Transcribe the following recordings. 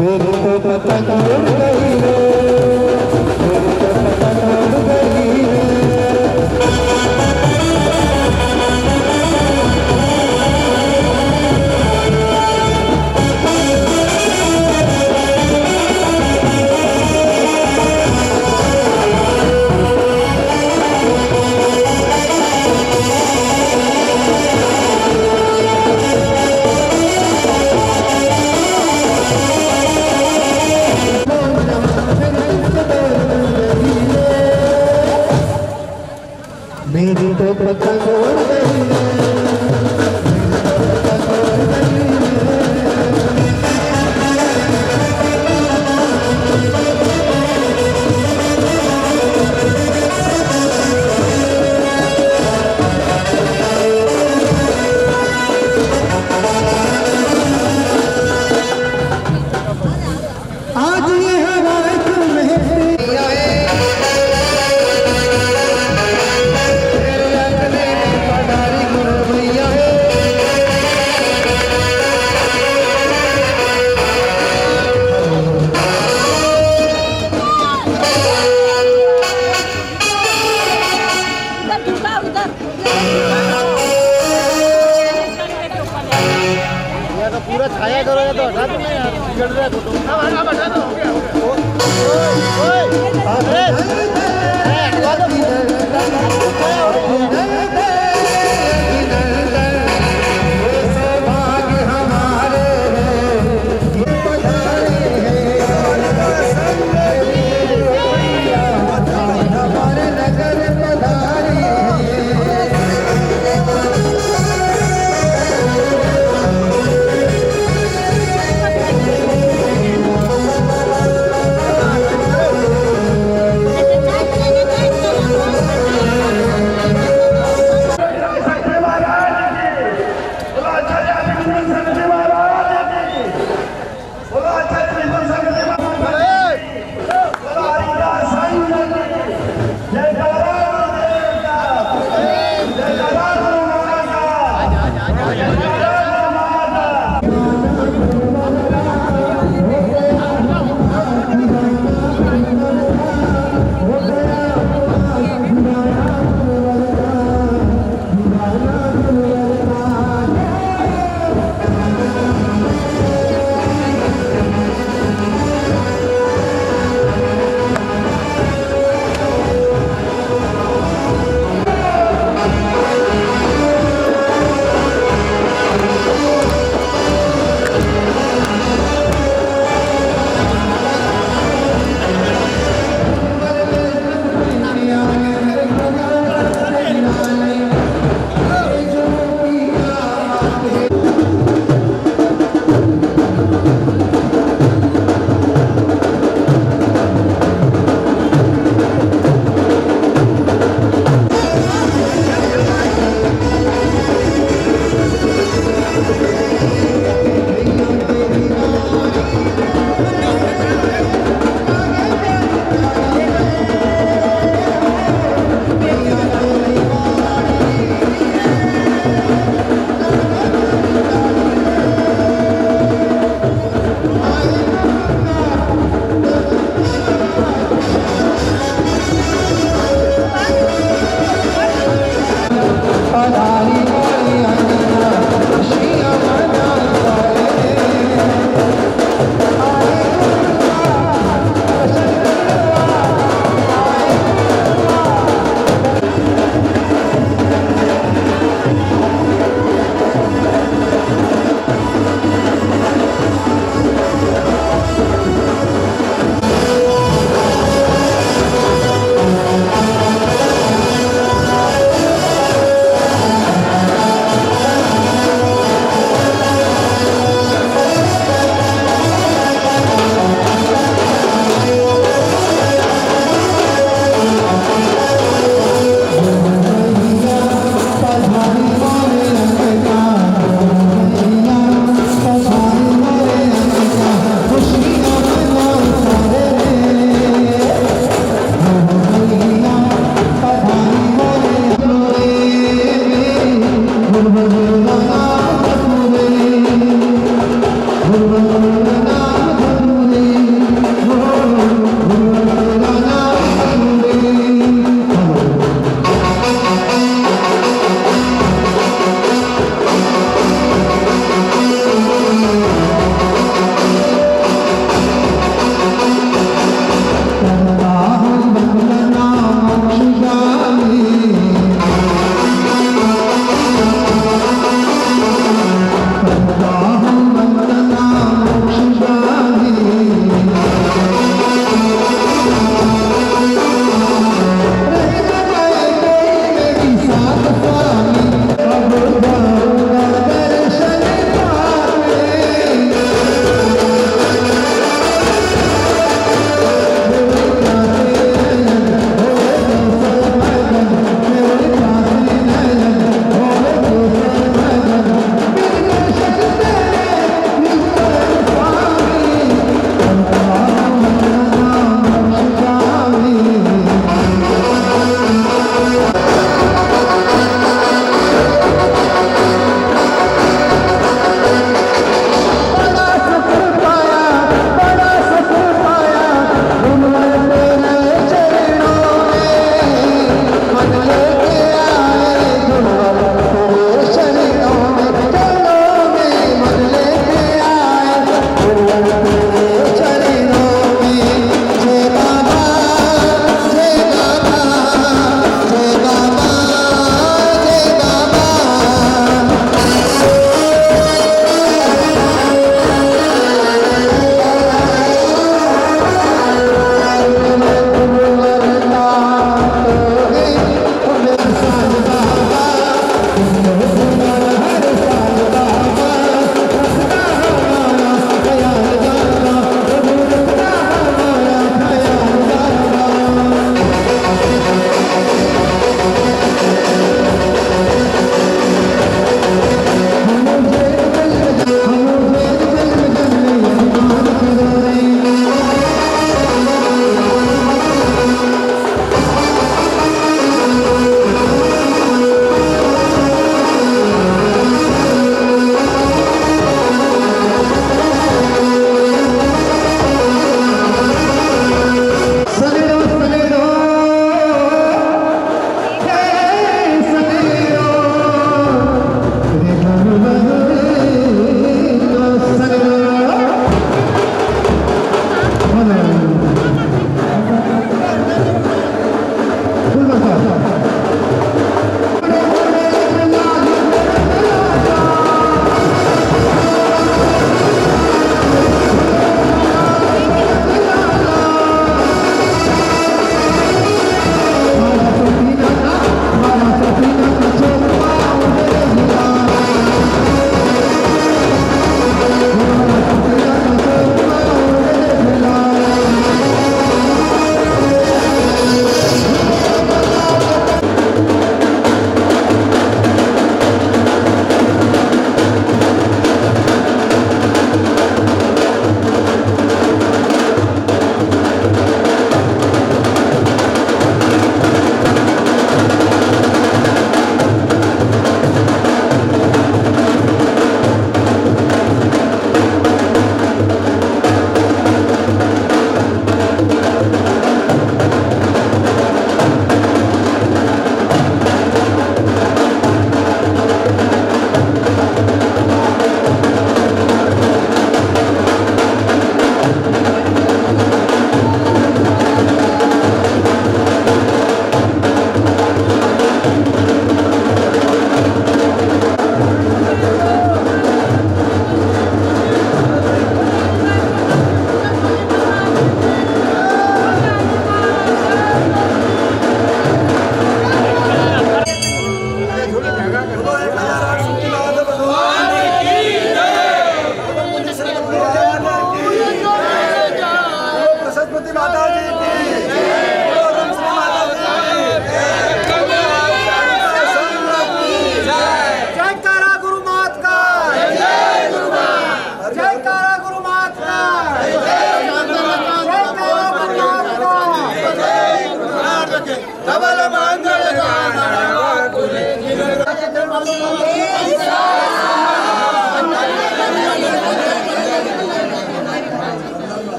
मेरी तो पतंग उड़ गई रे, मेरी तो पतंग उड़ गई रे। मेरी तो पतंग उड़ गई रे, आज ये हवाएं तुम्हें पूरा छाया करो या तो हटा दो ना यार, बिगड़ रहा है फोटो। अब हटा दो, हो गया हो गया। ओए हटवा दो।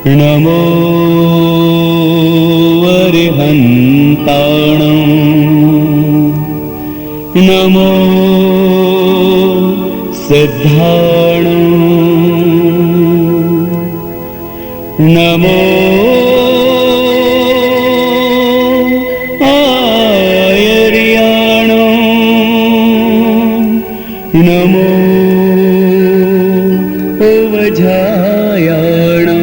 नमो अरिहन्ताणं नमो सिद्धाणं नमो आयर्याणं नमो ओवझायाणं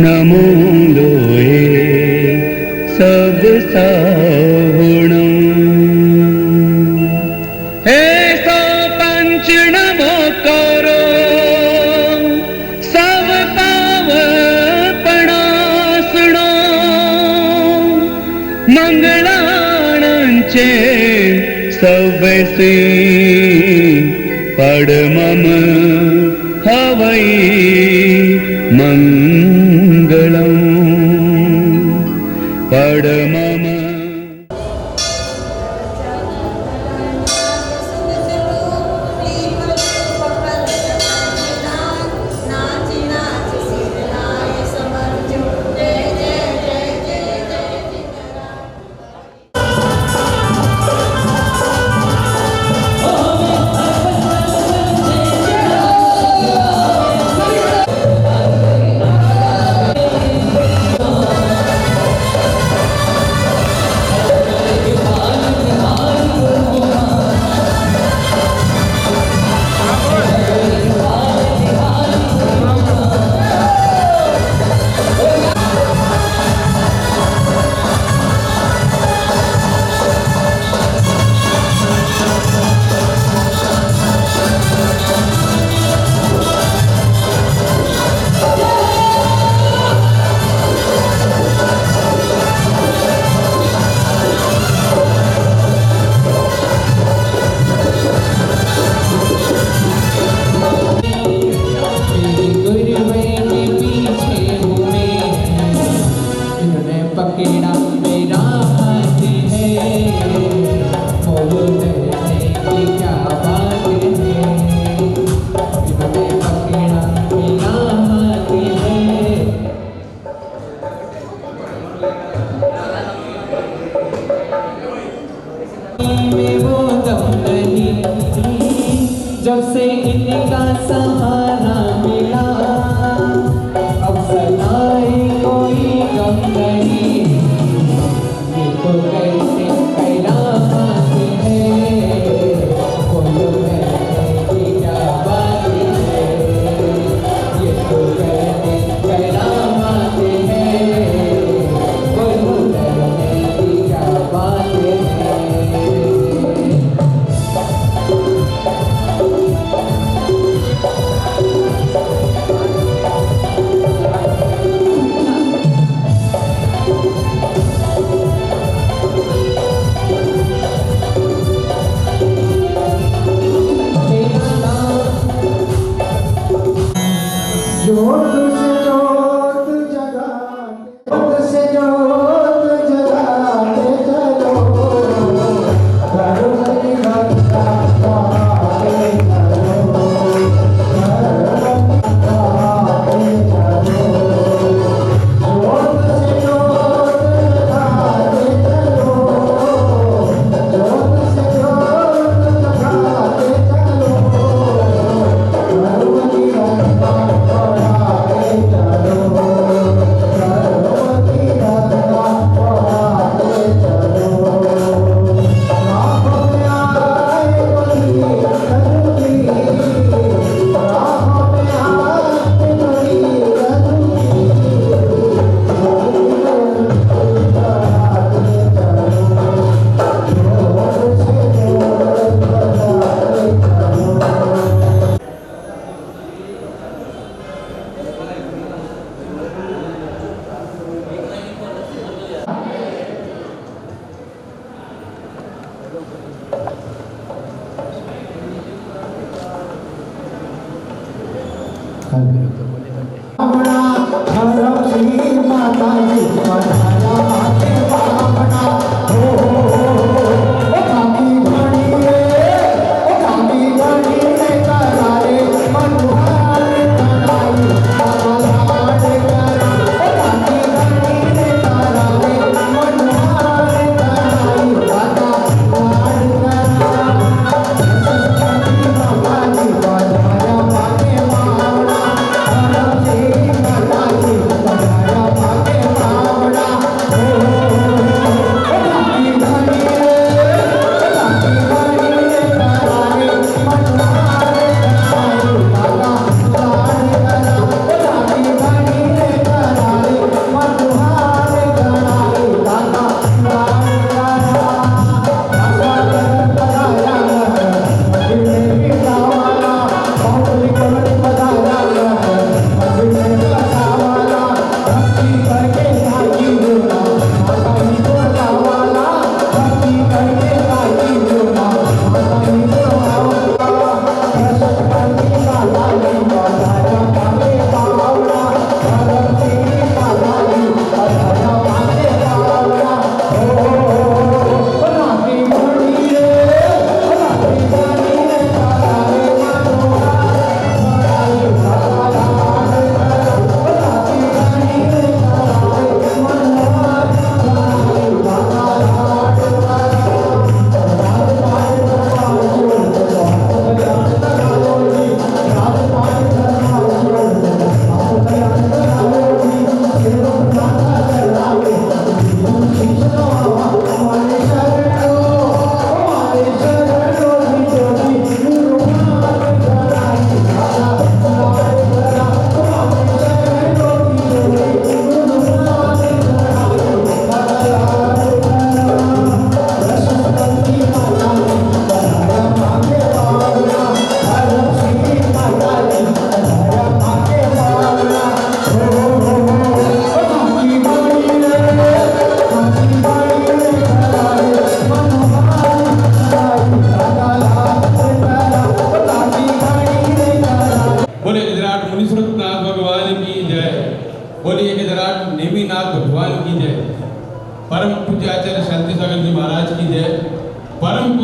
नमो लोए सब साहुणं हे सो पंच नमो करो सब पावपणासुणो मंगलाणंचे सवसे पडमम हवै मंगलम पडमम जब से इनका सहारा मिला अब सदाई कोई गम नहीं ये तो कैसे करामात है बोलो कहने की क्या बात है ये तो कहने करामात है बोलो कहने की क्या बात है Oh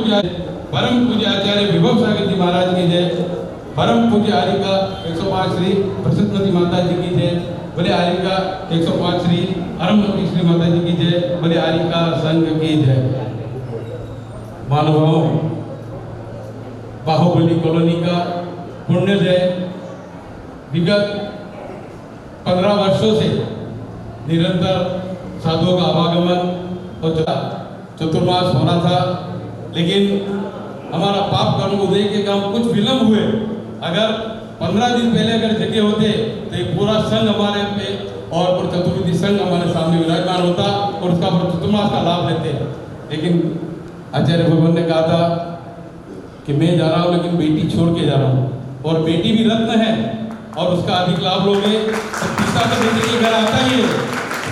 परम पूज्य आचार्य विभव सागर जी महाराज की जय। परम पूज्य आर्यिका 105 श्री प्रसिद्धमती माता जी की जय। बोले आर्यिका 105 श्री अरमवती श्री माता जी की जय। बोले आर्यिका संघ की जय। महानुभावों, बाहुबली कॉलोनी का पुण्योदय विगत 15 वर्षों से निरंतर साधुओं का आवागमन और चतुर्मास होना था, लेकिन हमारा पाप कर्म उदय के काम कुछ विलंब हुए। अगर 15 दिन पहले अगर जगह होते तो ये पूरा संघ हमारे पे और चतुर्विधि संघ हमारे सामने विराजमान होता और उसका चतुर्मास का लाभ लेते। लेकिन आचार्य भगवान ने कहा था कि मैं जा रहा हूँ लेकिन बेटी छोड़ के जा रहा हूँ, और बेटी भी रत्न है और उसका अधिक लाभ लोगे तो पिता का जिंदगी घर आता ही है।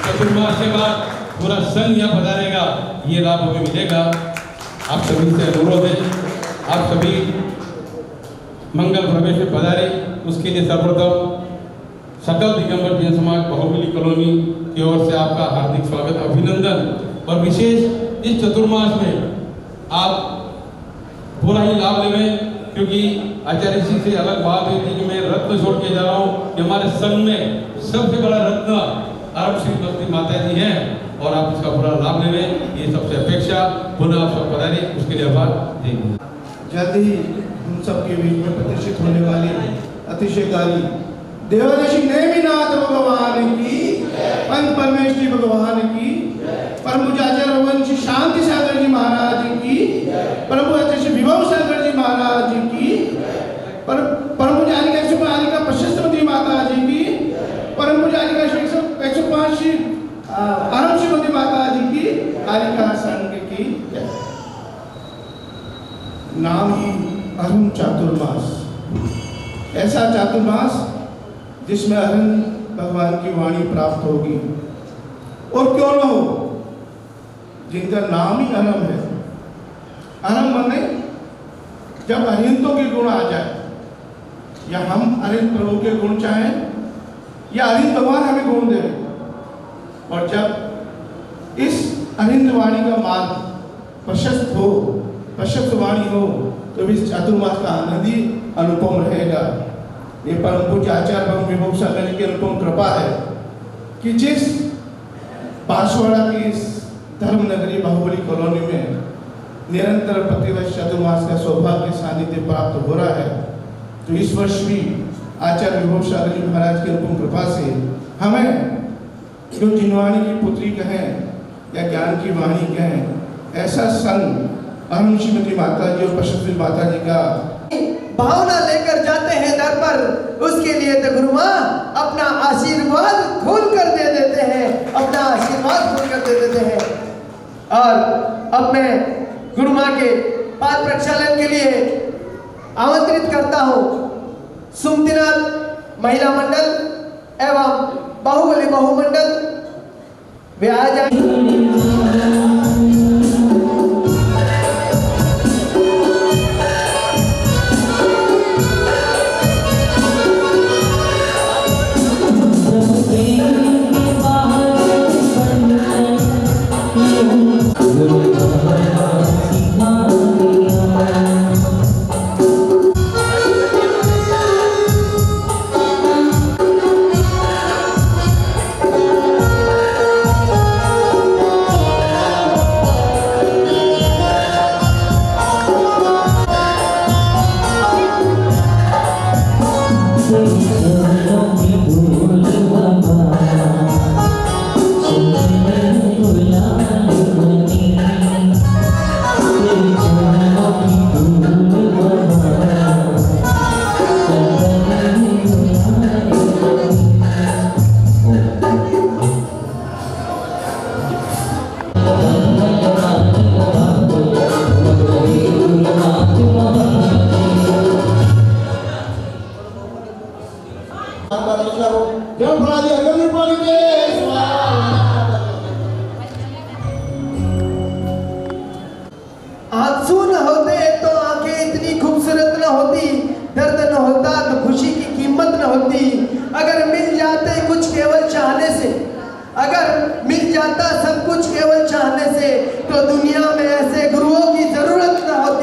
चतुर्मास के बाद पूरा संघ यहाँ पधारेगा, ये लाभ हमें मिलेगा। आप सभी से अनुरोध है, आप सभी मंगल प्रवेश में पधारे। उसके लिए सर्वप्रथम सकल दिगंबर जैन समाज बाहुबली कॉलोनी की ओर से आपका हार्दिक स्वागत, अभिनंदन। और विशेष इस चतुर्मास में आप पूरा ही लाभ लेवें, क्योंकि आचार्य जी से अलग बात हुई थी कि मैं रत्न छोड़ के जा रहा हूँ कि हमारे संघ में सबसे बड़ा रत्न अरब श्रीमती माता जी हैं और आप इसका पूरा लाभ लेवें, ये सबसे अपेक्षा। पुनः आप सब पधारिए, उसके लिए आभार। जल्द ही हम सबके बीच में प्रतिष्ठित होने वाली अतिशयकारी देवर्षि नेमिनाथ भगवान की, पंच परमेश्वरी भगवान की, परम पूज्य आचार्य रघुवंशी शांति सागर जी महाराज की, परम पूज्य आचार्य विभव सागर जी महाराज की, परम पूज्य आर्यिका प्रशस्तमती माता जी की, परम पूज्य आर्यिका 105 श्री अरम श्रीमती माता जी की, आर्यिका संघ की जय। नाम ही अरुण चातुर्मास, ऐसा चातुर्मास जिसमें अरुण भगवान की वाणी प्राप्त होगी। और क्यों न हो, जिनका नाम ही अरम है। अरम माने जब अरिहंतों के गुण आ जाए, या हम अरिहंत प्रभु के गुण चाहें या अरिहंत भगवान हमें गुण दे, और जब इस अरिहंत वाणी का मार्ग प्रशस्त हो, प्रशस्त वाणी हो, तो इस चातुर्मास का आनंद ही अनुपम रहेगा। ये परम पूज्य आचार्य विभव सागर जी की अनुपम कृपा है कि जिस बांसवाड़ा की इस धर्म नगरी बाहुबली कॉलोनी में निरंतर प्रतिवर्ष चातुर्मास का सौभाग्य सानिध्य प्राप्त हो रहा है, तो इस वर्ष भी आचार्य विभव सागर जी महाराज की अनुपम कृपा से हमें जो जिनवाणी की पुत्री कहें या ज्ञान की वाणी कहें, ऐसा संग अरुण श्रीमती माता जी और प्रशस्ति माता जी का भावना लेकर जाते हैं दर पर, उसके लिए तो गुरु माँ अपना आशीर्वाद खोल कर दे देते हैं, अपना आशीर्वाद खोल कर दे देते हैं। और अब मैं गुरु माँ के पाद प्रक्षालन के लिए आमंत्रित करता हूँ सुमतिनाथ महिला मंडल एवं बाहुबली बहुमंडल वे आ जाए। आंसू न होते तो आंखें इतनी खूबसूरत न होती, दर्द न होता तो खुशी की कीमत न होती। अगर मिल जाते कुछ केवल चाहने से, अगर मिल जाता सब कुछ केवल चाहने से, तो दुनिया में ऐसे गुरुओं की जरूरत न होती।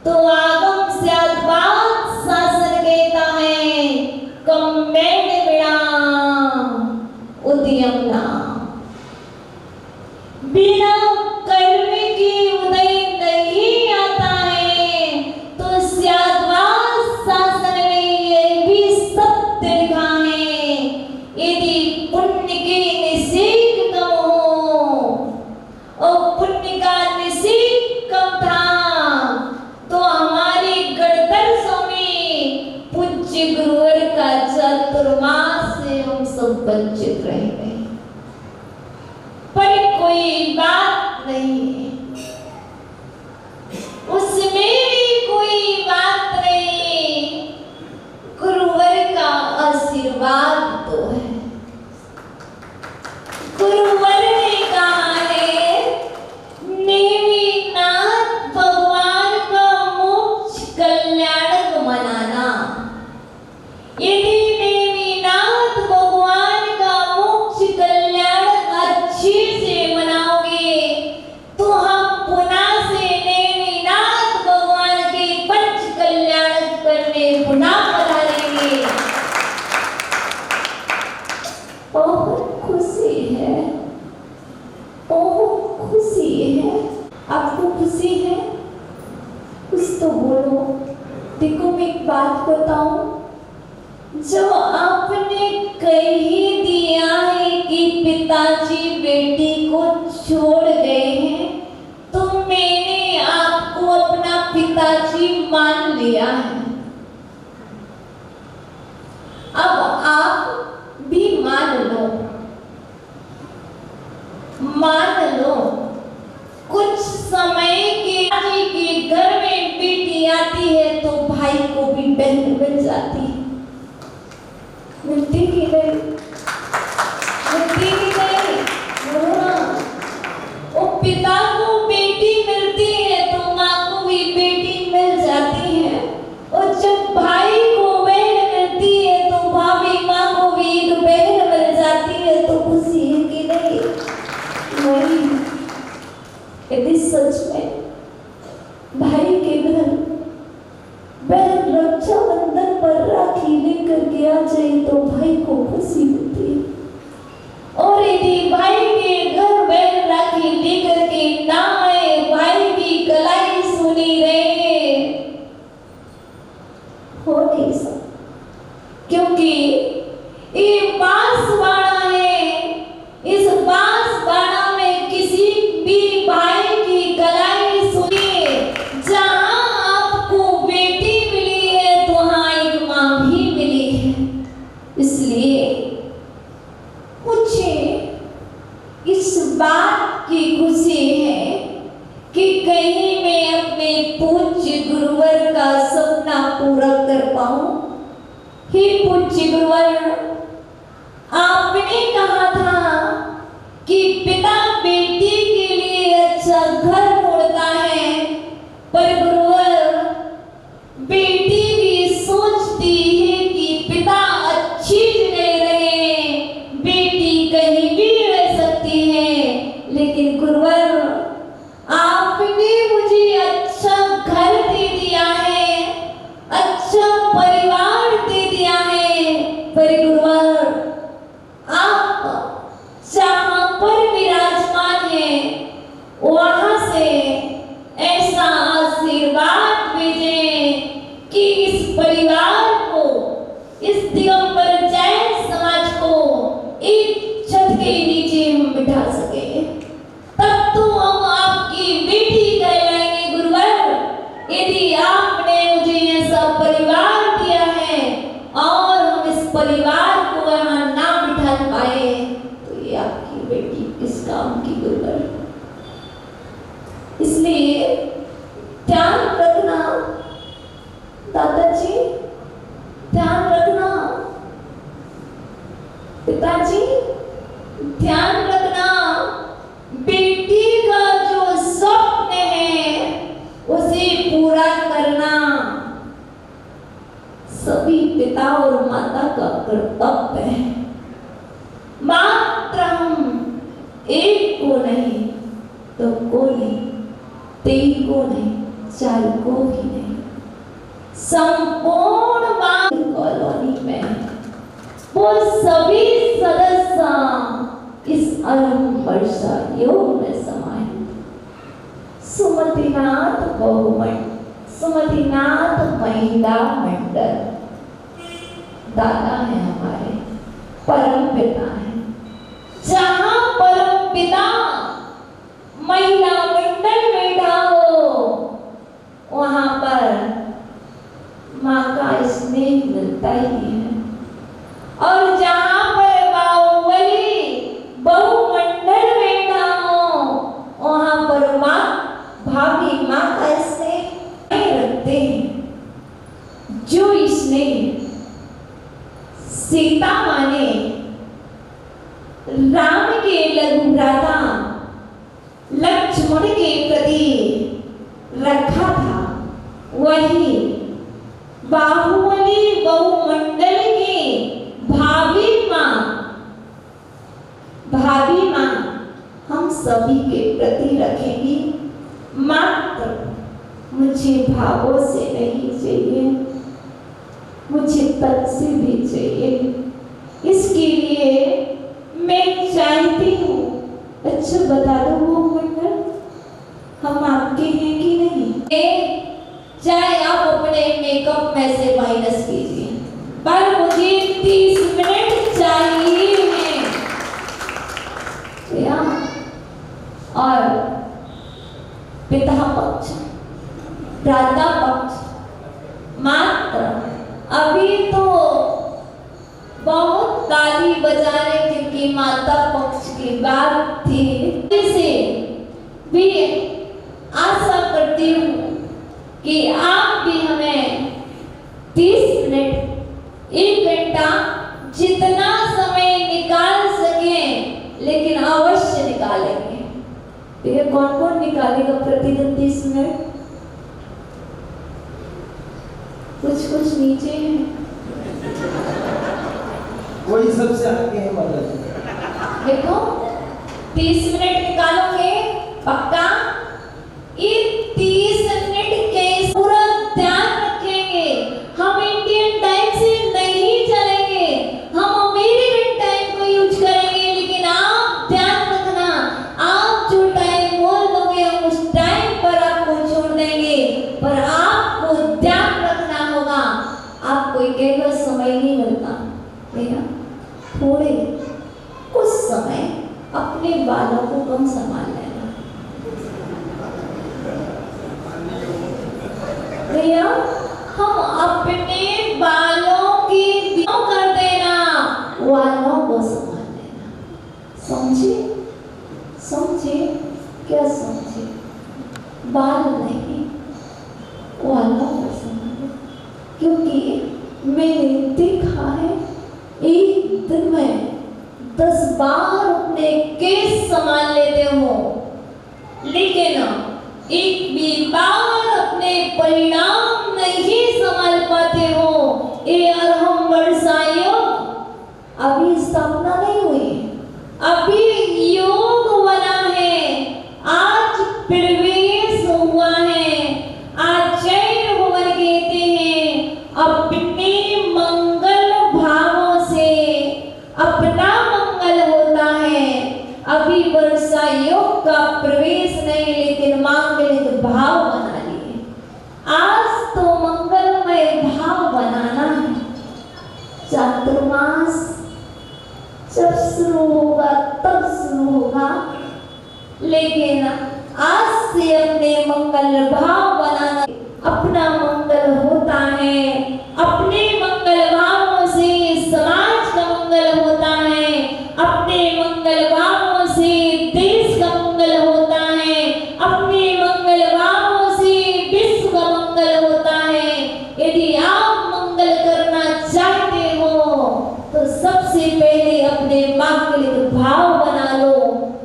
तो आगम से देखो मैं एक बात बताऊं, जो आपने कह ही दिया है कि पिताजी बेटी को छोड़ गए हैं, तो मैंने आपको अपना पिताजी मान लिया है। अब आप भी मान लो, मान लो। कुछ समय के घर में बेटी आती है तो भाई को भी बहन मिल जाती है। मिलती की नहीं, मिलती की नहीं। वो पिता को बेटी मिलती है तो माँ को भी बेटी मिल जाती है, और जब भाई को बहन मिलती है तो भाभी माँ को भी एक बहन मिल जाती है, तो खुशी है कि नहीं? नहीं। यदि सच में भाई के घर बहन रक्षाबंधन पर राखी लेकर के आ जाए तो भाई को खुशी होती है, और यदि भाई के घर बहन राखी लेकर के ना आए, भाई की कलाई सुनी रहे, हो नहीं सकता। क्योंकि ये बांसवाड़ा है, इस बांसवाड़ा में किसी भी भाई की कलाई सुनिए, जहां आपको बेटी मिली है तो वहां एक मां भी मिली है। इसलिए मुझे इस बात की खुशी है कि कहीं मैं अपने पूज्य गुरुवर का सपना पूरा कर पाऊं। हे पूज्य गुरुवर, आपने कहा था कि पिता बेटी के लिए अच्छा घर ढूंढता है, पर गुरुवर बेटी भी सोचती है कि पिता अच्छी जगह रहे, बेटी कहीं भी रह सकती है। लेकिन गुरुवर, आपने मुझे अच्छा घर दे दिया है, अच्छा परिवार दे दिया है, पर गुरुवर आप जहां पर विराजमान है वहां से ऐसा आशीर्वाद भेजें कि इस परिवार को, इस दिगंबर जैन समाज को एक छत के नीचे हम बिठा सके, तब तो हम आपकी बेटी कहलाएंगे गुरुवर। यदि आपने मुझे ऐसा परिवार दिया है और हम इस परिवार को यहाँ ना बिठा पाए तो ये आपकी बेटी किस काम की गुरुवर। इसलिए ध्यान रखना दादाजी, ध्यान रखना पिताजी, ध्यान रखना। बेटी का जो स्वप्न है उसे पूरा करना सभी पिता और माता का कर्तव्य है। मात्र हम एक को नहीं तो को नहीं, तीन को नहीं, चार को भी नहीं, संपूर्ण कॉलोनी में वो सभी सदस्य इस अरम वर्षा योग में समाये। सुमतिनाथ बहुमंडल, सुमतिनाथ महिला मंडल दादा है हमारे, परम पिता है। जहां परम पिता महिला मंडल बैठा हो वहां पर माँ का स्नेह मिलता ही है, और जहां पर बाहुबली बहुमंडल बैठा हो वहां पर माँ, भाभी माँ का स्नेह रखते हैं। जो स्नेह सीता माँ ने राम के लघु भ्राता लक्ष्मण के प्रति रखा था, वही बाहुबली बहुमंडल की भाभी माँ हम सभी के प्रति रखेंगी। मात्र मुझे भावों से नहीं चाहिए, मुझे तन से भी चाहिए। इसके लिए मैं चाहती हूँ, अच्छा बता दो वो मंडल हम आपके हैं कि नहीं? चाहे आप अपने मेकअप भ्राता पक्ष मात्र अभी तो बहुत ताली बजा रहे क्योंकि माता पक्ष की बात थी। इसे भी आशा करती हूँ कि आप भी हमें 30 मिनट 1 घंटा जितना समय निकाल सकें, लेकिन अवश्य निकालेंगे। तो ये कौन कौन निकालेगा प्रतिदिन 30 मिनट? कुछ नीचे हैं, वही सबसे आगे है माता जी। देखो 30 मिनट निकालोगे पक्का? ये 30 मिनट के पूरा ध्यान रखेंगे। हम इंडियन टाइम से नहीं चलेंगे, हम अमेरिकन टाइम को यूज करेंगे। लेकिन आप ध्यान रखना, आप जो टाइम बोल दोगे हम उस टाइम पर आपको छोड़ देंगे, पर आपको ध्यान रखना होगा। आपको एक समय नहीं मिलता, ठीक है? थोड़े कुछ समय अपने बालों को कम संभाल लेना भैया। हम अपने बालों की कर देना, बालों को संभाल लेना। समझे? समझे? क्या समझे? बाल नहीं, बालों को संभाल। क्योंकि मैंने देखा है एक दिन में 10 बार अपने केस संभाल लेते हो, लेकिन एक भी बार अपने परिणाम नहीं संभाल पाते हो। ये अरहम वर्षा योग अभी स्थापना नहीं हुई, अभी योग बना है, आज प्रवेश हुआ है। आज जैन भवन कहते हैं अपने मंगल भावों से अपना मंगल होता है। अभी वर्षा योग का प्रवेश नहीं, लेकिन मांगलिक भाव बना लिए। आज तो मंगलमय भाव बनाना है। चातुर्मास जब शुरू होगा तब शुरू होगा, लेकिन आज से अपने मंगल भाव बनाना। अपना मंगल होता है, अपने मंगल भावों से समाज का मंगल होता है, अपने मंगल भावों से देश का मंगल होता है, अपने मंगल भावों से विश्व का मंगल होता है। यदि आप मंगल करना चाहते हो तो सबसे पहले अपने मांगलिक भाव बना लो,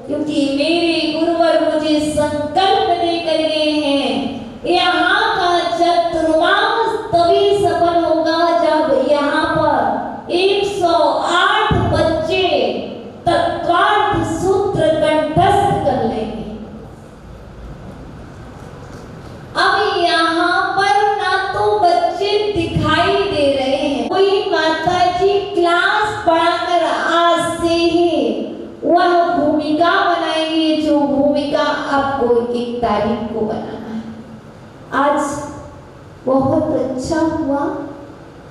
क्योंकि मेरे गुरुवर मुझे संकल्प देकर गए हैं। यहाँ का चतुर्मास तभी सफल होगा जब यहाँ पर 108 बच्चे तत्वार्थ सूत्र कंठस्थ कर लेंगे। अब यहाँ पर ना तो बच्चे दिखाई दे रहे हैं, कोई माता जी क्लास पढ़ाकर आज से ही वह भूमिका बनाएंगे जो भूमिका आपको 1 तारीख को बनाना है। आज बहुत अच्छा हुआ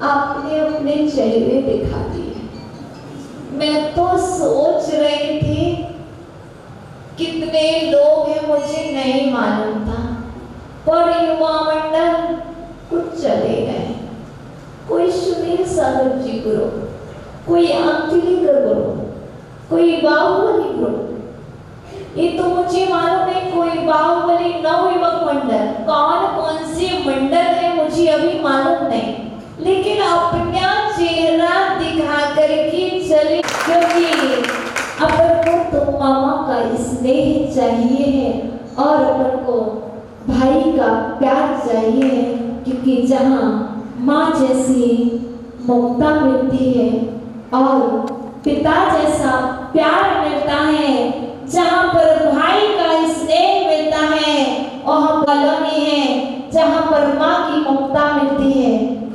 आपने अपने चेहरे दिखा दिए। मैं तो सोच रही थी कितने लोग हैं मुझे नहीं मालूम था, पर युवा मंडल कुछ चले गए। कोई सुनील सागर जी ग्रुप, कोई अंकिलिकर ग्रुप, कोई बाहुबली ग्रुप। ये तो मुझे मालूम है कोई बाहुबली नवयुवक मंडल, कौन कौन से मंडल है मुझे अभी मालूम नहीं, लेकिन अपना चेहरा दिखा करके चले, क्योंकि अपन को तो मामा का स्नेह चाहिए है और अपन को भाई का प्यार चाहिए है। क्योंकि जहाँ माँ जैसी ममता मिलती है और पिता जैसा प्यार मिलता है, जहाँ पर भाई का स्नेह मिलता है वहाँ कॉलोनी है। जहाँ पर माँ की ममता मिलती है,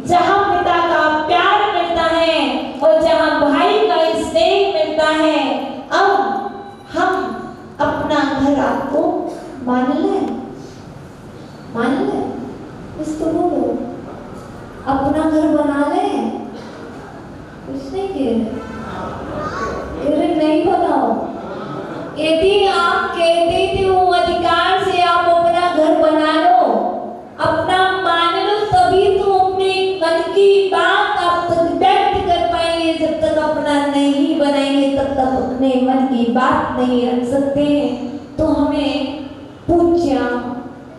जहाँ पिता का प्यार मिलता है और जहाँ भाई का स्नेह मिलता है। अब हम अपना घर आपको मान लें, मान लें, इसको बोलो अपना घर बना लें। कुछ नहीं कह रहे, नहीं बनाओ। यदि आप कहते थे वो अधिकार से आप अपना घर बना लो, अपना बात नहीं रख सकते तो हमें पूज्य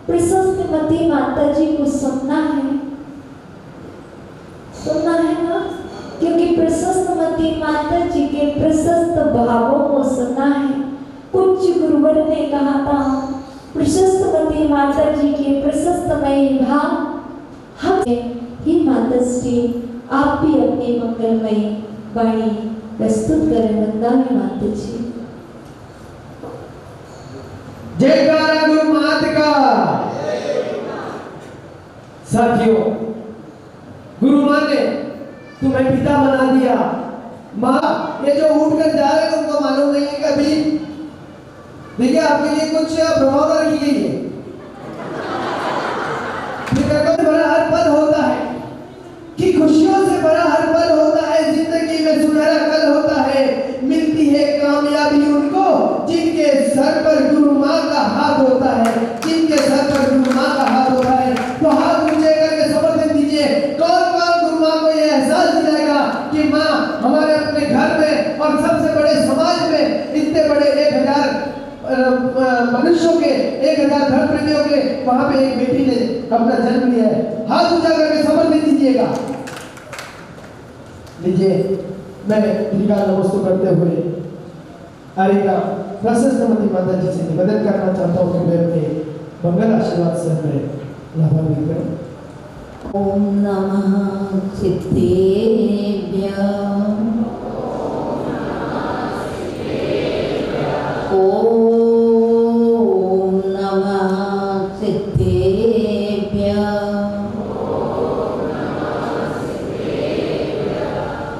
प्रशस्तमती माता जी को सुनना है ना, क्योंकि प्रशस्तमती माता जी के प्रशस्त भावों को सुनना है। पूज्य गुरुवर ने कहा था प्रशस्तमती माता जी के प्रशस्तमय भाव हमें ही माता श्री आप भी अपनी मंगलमय वाणी प्रस्तुत करें। वंदना माता जी। जयकारा गुरु माता का। साथियों, गुरु माँ ने तुम्हें पिता बना दिया। माँ, ये जो उठ कर जा रहे हैं उनको मालूम नहीं है कभी देखिए आपके लिए कुछ प्रभाव रखी गई है। बड़ा हर पल होता है कि खुशियों से बड़ा हर पल होता है, जिंदगी में सुनहरा कल होता है। मिलती है कामयाबी उनको जिनके सर पर गुरु माँ का हाथ होता है, जिनके सर पर गुरु माँ का हाथ होता है। तो हाथ ऊंचे करके समर्थन दीजिए। कौन कौन गुरु माँ को यह एहसास दिलाएगा कि माँ हमारे अपने घर में और सबसे बड़े समाज में इतने बड़े 1000 मनुष्यों के 1000 धर्म प्रेमियों के वहां पे एक बेटी ने अपना जन्म लिया है। हाथ ऊंचा करके समर्थन दीजिएगा। लीजिए, मैं दीर्घकाल नमस्ते करते हुए आरिका प्रशस्तमती माता जी से निवेदन करना चाहता हूँ कि वे अपने मंगल आशीर्वाद से हमें लाभान्वित करें। ओम नमः सिद्धेभ्यः। ओम नमः सिद्धेभ्यः।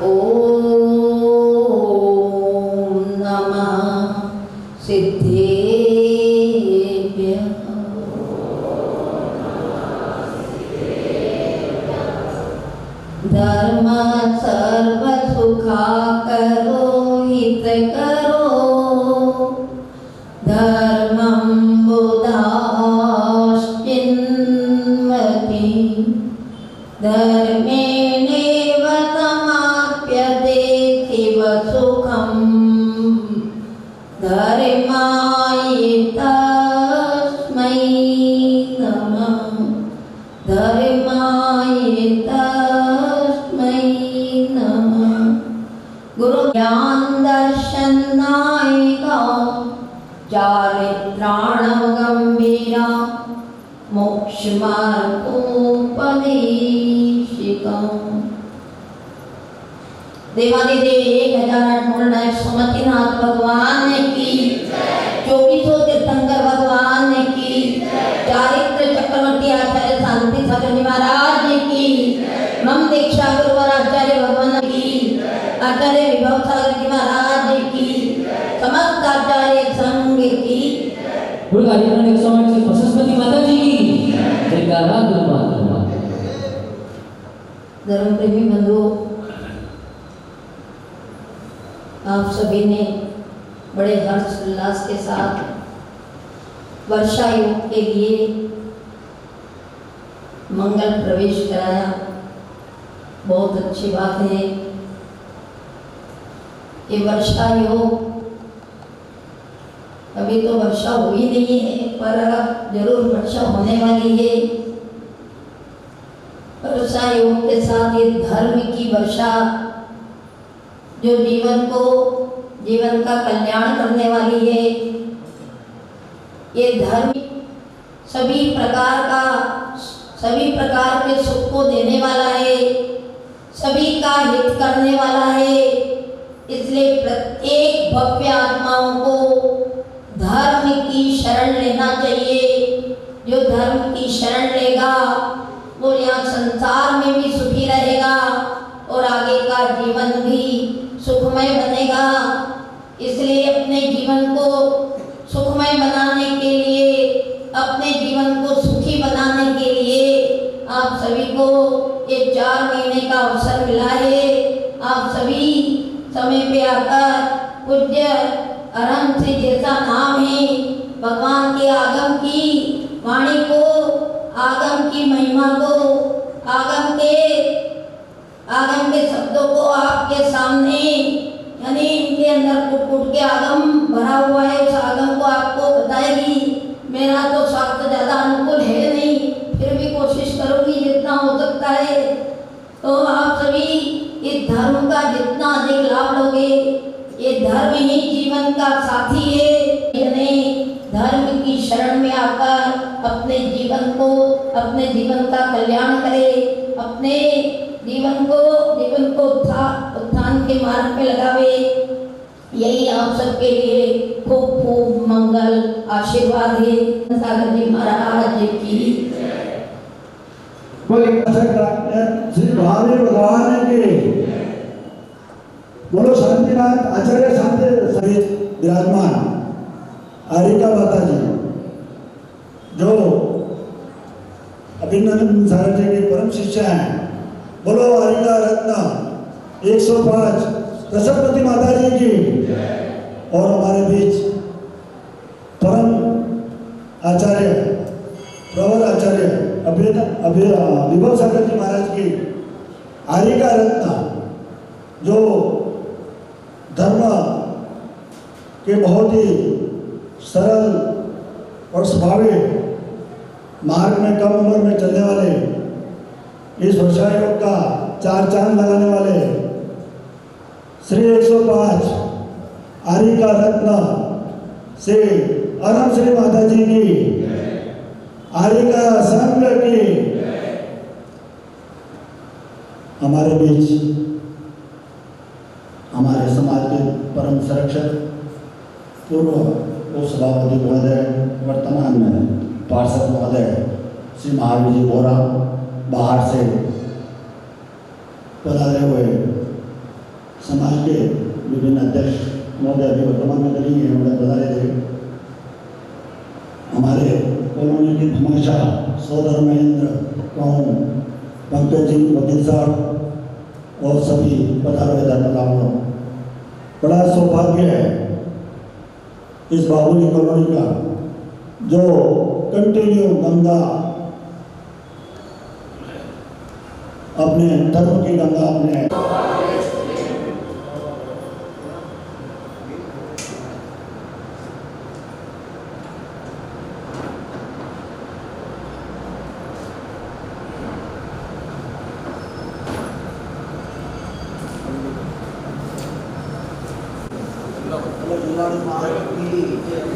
ओम नमः सिद्धेभ्यः। धर्म सर्व सुखाकरो हित करो, धर्मं बुधाश्चिन्वति, धर्मेणैव समाप्यते शिव सुखम्, धर्माय तस्मै नमः, धर्माय तस्मै नमः। गुरु ज्ञान दर्शन नायिका, चारित्राणं गंभीरा, मोक्ष मार्गोपदेशिका। देवादिदेव 1008 सुमतिनाथ भगवान ने की, 2400 तीर्थंकर भगवान ने की, चारित्र चक्रवर्ती आचार्य शांति सागर महाराज ने की, मम दीक्षा गुरुवर आचार्य भगवान ने की, आचार्य विभव सागर जी महाराज ने की, समस्त आचार्य संघ की। गुरु गाजीपुर 108 से प्रशस्तमती माता जी की जयकारा गुरु माता। धर्म प्रेमी बंधुओं, आप सभी ने बड़े हर्ष उल्लास के साथ वर्षा योग के लिए मंगल प्रवेश कराया। बहुत अच्छी बात है। ये वर्षा योग, अभी तो वर्षा हुई नहीं है पर जरूर वर्षा होने वाली है। वर्षा योग के साथ ये धर्म की वर्षा जो जीवन का कल्याण करने वाली है। ये धर्म सभी प्रकार के सुख को देने वाला है, सभी का हित करने वाला है। इसलिए प्रत्येक भव्य आत्माओं को धर्म की शरण लेना चाहिए। जो धर्म की शरण लेगा वो यहाँ संसार में भी सुखी रहेगा और आगे का जीवन भी सुखमय बनेगा। इसलिए अपने जीवन को सुखमय बनाने के लिए, अपने जीवन को सुखी बनाने के लिए आप सभी को ये 4 महीने का अवसर मिला है। आप सभी समय पे आकर पूज्य अरहंत श्री जैसा नाम है, भगवान के आगम की वाणी को, आगम की महिमा को, आगम के शब्दों को आपके सामने यानी इनके अंदर कूट के आगम हुआ है उस आगम को आपको बताएगी। मेरा तो स्वास्थ्य ज़्यादा अनुकूल है नहीं, फिर भी कोशिश करूँगी जितना हो सकता है। तो आप सभी इस धर्म का जितना अधिक लाभ लोगे, ये धर्म ही जीवन का साथी है। धर्म की शरण में आकर अपने जीवन का कल्याण करे, अपने जीवन को उत्थान के मार्ग पे लगावे। यही आप सबके लिए खूब खूब मंगल आशीर्वाद है। सागर जी महाराज की श्री महावीर भगवान के बोलो। शांतिनाथ आचार्य शांति सहित विराजमान आरिका माता जी, जो अभिनंदन सागर जी के परम शिष्य हैं। बोलो आरिका रत्न 105 प्रसन्नवती माता जी की। और हमारे बीच परम आचार्य प्रवर आचार्य विभव सागर जी महाराज की आरिका रत्न, जो धर्म के बहुत ही सरल और स्वाभाविक मार्ग में कम उम्र में चलने वाले, इस वर्षा योग का 4 चांद लगाने वाले श्री 105 आरिका रत्न से अरम श्री माता जी की आरिका संघ की हमारे बीच हमारे समाज के परम संरक्षक पूर्व उप सभापति महोदय, वर्तमान में पार्षद महोदय श्री महावीर जी बोरा, बाहर से पधारे हुए समाज के विभिन्न अध्यक्ष महोदय अभी वर्तमान में करेंगे, महोदय पधारे थे। हमारे कॉलोनी के धमाशा सौदर महेंद्र कौन, पंकज जी, वकील साहब और सभी पधारे धर्मलाओं, बड़ा सौभाग्य है इस बाहुली कॉलोनी का, जो कंटिन्यू गंगा अपने धर्म की गंगा अपने भगवान महाराज की